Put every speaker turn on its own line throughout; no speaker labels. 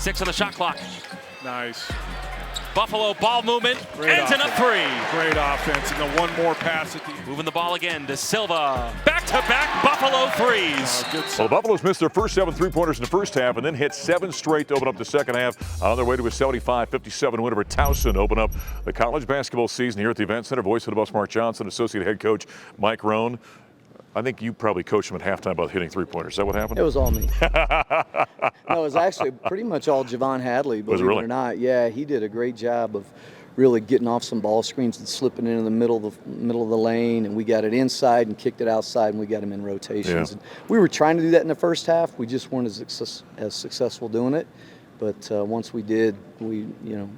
6 on the shot clock.
Nice.
Buffalo ball movement,
Great
ends in a
offense.
3.
Great offense, and then one more pass at the
Moving the ball again to Silva. Back-to-back Buffalo threes.
good
Well, the Buffaloes missed their first 7 3-pointers in the first half and then hit 7 straight to open up the second half. On their way to a 75-57 win over Towson, open up the college basketball season here at the Event Center. Voice of the Buffs, Mark Johnson, associate head coach Mike Rohn. I think you probably coached him at halftime about hitting 3-pointers. Is that what happened?
It was all me. No, it was actually pretty much all Javon Hadley, believe it
really?
or not. Yeah, he did a great job of really getting off some ball screens and slipping into the middle of the lane, and we got it inside and kicked it outside, and we got him in rotations.
Yeah.
And we were trying to do that in the first half. We just weren't as successful doing it. But once we did, we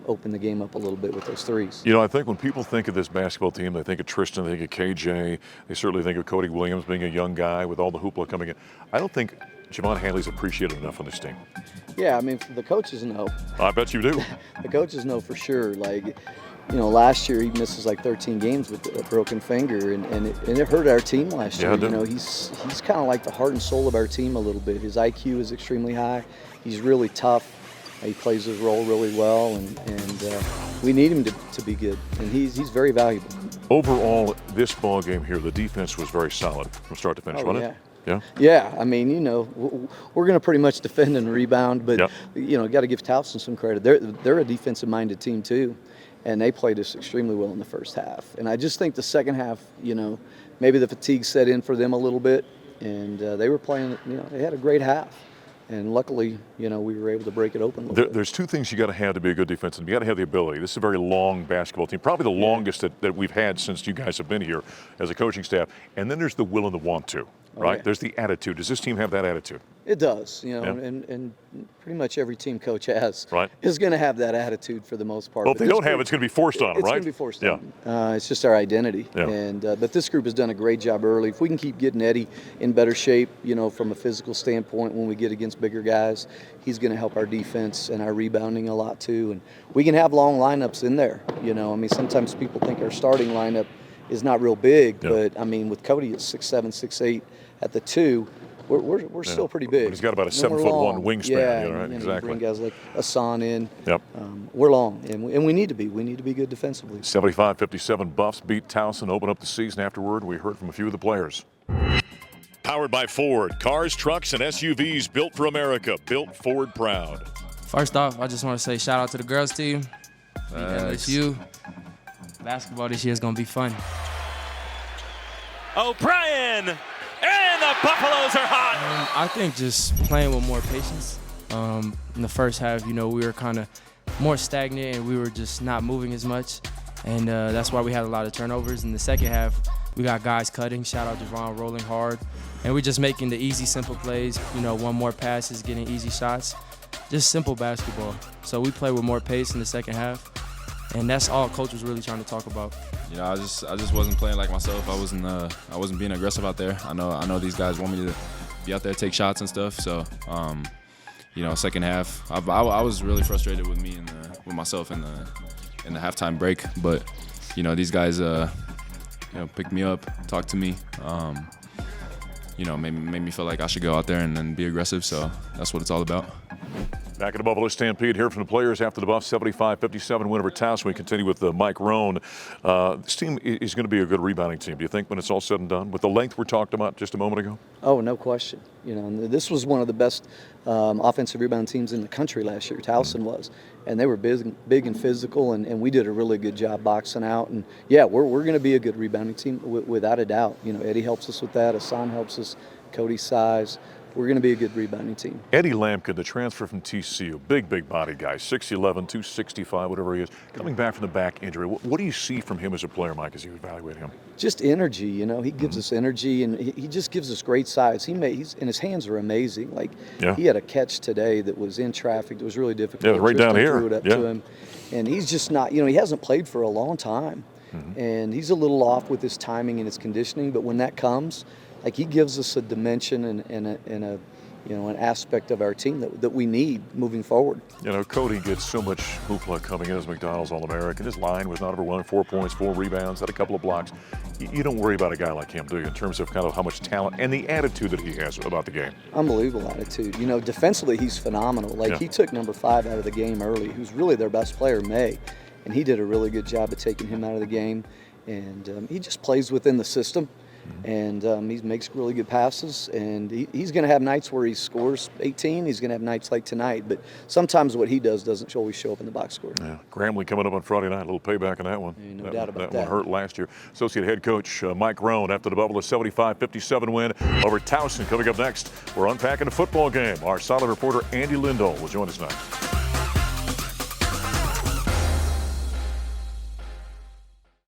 opened the game up a little bit with those threes.
You know, I think when people think of this basketball team, they think of Tristan, they think of KJ, they certainly think of Cody Williams being a young guy with all the hoopla coming in. I don't think Javon Hadley's appreciated enough on this team.
Yeah, I mean, the coaches know.
I bet you do.
The coaches know for sure. Like, last year he misses like 13 games with a broken finger, and it hurt our team last year. He's kind of like the heart and soul of our team a little bit. His IQ is extremely high. He's really tough. He plays his role really well, and we need him to be good, and he's very valuable.
Overall, this ball game here, the defense was very solid from start to finish, wasn't it? Yeah.
Yeah, I mean, we're going to pretty much defend and rebound, but got to give Towson some credit. They're a defensive-minded team too, and they played us extremely well in the first half. And I just think the second half, maybe the fatigue set in for them a little bit, and they were playing. They had a great half. And luckily, we were able to break it open a little bit.
There's two things you got to have to be a good defensive team. You got to have the ability. This is a very long basketball team, probably the longest that we've had since you guys have been here as a coaching staff. And then there's the will and the want to, right?
Yeah.
There's the attitude. Does this team have that attitude?
It does, and pretty much every team coach is going to have that attitude for the most part.
Well, if they don't have it, it's going to be forced on them, right?
It's going to be forced on them. It's just our identity.
Yeah.
And but this group has done a great job early. If we can keep getting Eddie in better shape, from a physical standpoint when we get against bigger guys, he's going to help our defense and our rebounding a lot too. And we can have long lineups in there. I mean, sometimes people think our starting lineup is not real big, but I mean, with Cody at 6'7", 6'8" at the 2. We're still pretty big.
He's got about a 7'1" wingspan. Right? Exactly.
Bring guys like Hassan in.
Yep.
We're long, and we need to be. We need to be good defensively.
75-57 Buffs beat Towson, open up the season afterward. We heard from a few of the players. Powered by Ford. Cars, trucks, and SUVs built for America. Built Ford proud.
First off, I just want to say shout out to the girls team. LSU. Basketball this year is going to be fun.
O'Brien! And the Buffaloes are hot!
I think just playing with more patience. In the first half, we were kind of more stagnant and we were just not moving as much. And that's why we had a lot of turnovers. In the second half, we got guys cutting. Shout out Rohn, rolling hard. And we're just making the easy, simple plays. One more passes, getting easy shots. Just simple basketball. So we play with more pace in the second half. And that's all coach was really trying to talk about.
I just wasn't playing like myself. I wasn't being aggressive out there. I know these guys want me to be out there, take shots and stuff. So, second half, I was really frustrated with me with myself in the halftime break. But these guys, picked me up, talked to me. Made me feel like I should go out there and then be aggressive. So that's what it's all about.
Back at the Buffalo Stampede, here from the players after the Buffs 75-57 win over Towson. We continue with Mike Rohn. This team is going to be a good rebounding team, do you think, when it's all said and done? With the length we talked about just a moment ago?
Oh, no question. This was one of the best offensive rebound teams in the country last year. Towson was. And they were big and physical, and we did a really good job boxing out. And, yeah, we're going to be a good rebounding team without a doubt. Eddie helps us with that. Hassan helps us. Cody's size. We're going to be a good rebounding team.
Eddie Lampkin, the transfer from TCU, big body guy, 6'11", 265, whatever he is, coming back from the back injury. What do you see from him as a player, Mike, as you evaluate him?
Just energy, he gives us energy, and he just gives us great size. And his hands are amazing. He had a catch today that was in traffic that was really difficult.
Yeah, right down here.
Threw it up to him. And he's just not, he hasn't played for a long time. And he's a little off with his timing and his conditioning, but when that comes, he gives us a dimension and an aspect of our team that we need moving forward.
You know, Cody gets so much hoopla coming in as McDonald's All-American. His line was not overwhelming, 4 points, 4 rebounds, had a couple of blocks. You don't worry about a guy like him, do you, in terms of kind of how much talent and the attitude that he has about the game?
Unbelievable attitude. You know, defensively, he's phenomenal. Like, he took number 5 out of the game early, who's really their best player, May, and he did a really good job of taking him out of the game. And he just plays within the system. And he makes really good passes, and he's going to have nights where he scores 18. He's going to have nights like tonight, but sometimes what he does doesn't always show up in the box score.
Yeah, Grambling coming up on Friday night, a little payback on that one.
No doubt about that.
That one hurt last year. Associate head coach Mike Rohn after the Buffalo 75-57 win over Towson. Coming up next, we're unpacking a football game. Our solid reporter Andy Lindahl will join us next.